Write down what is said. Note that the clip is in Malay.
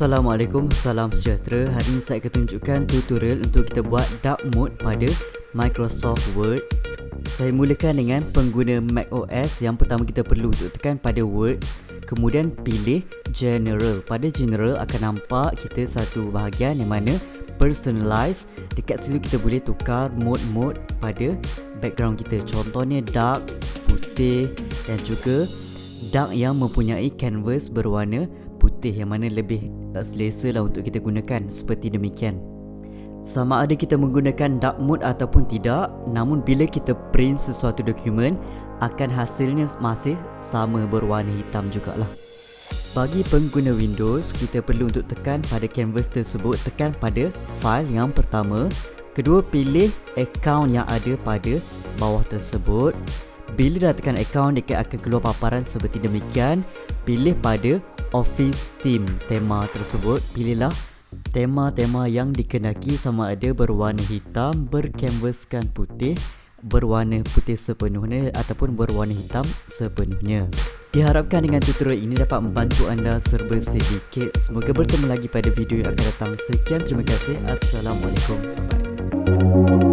Assalamualaikum, salam sejahtera. Hari ini saya akan tunjukkan tutorial untuk kita buat dark mode pada Microsoft Word. Saya mulakan dengan pengguna macOS. Yang pertama kita perlu untuk tekan pada Words, kemudian pilih General. Pada General akan nampak kita satu bahagian yang mana Personalize. Dekat situ kita boleh tukar mode-mode pada background kita. Contohnya dark, putih dan juga dark yang mempunyai canvas berwarna putih, yang mana lebih selesa lah untuk kita gunakan seperti demikian. Sama ada kita menggunakan dark mode ataupun tidak, namun bila kita print sesuatu dokumen akan hasilnya masih sama berwarna hitam jugalah. Bagi pengguna Windows, kita perlu untuk tekan pada canvas tersebut, tekan pada file yang pertama, kedua pilih account yang ada pada bawah tersebut. Bila dah tekan account, dia akan keluar paparan seperti demikian. Pilih pada Office Theme, tema tersebut. Pilihlah tema-tema yang dikenaki, sama ada berwarna hitam, berkanvaskan putih, berwarna putih sepenuhnya ataupun berwarna hitam sepenuhnya. Diharapkan dengan tutorial ini dapat membantu anda serba sedikit. Semoga bertemu lagi pada video yang akan datang. Sekian, terima kasih. Assalamualaikum. Bye.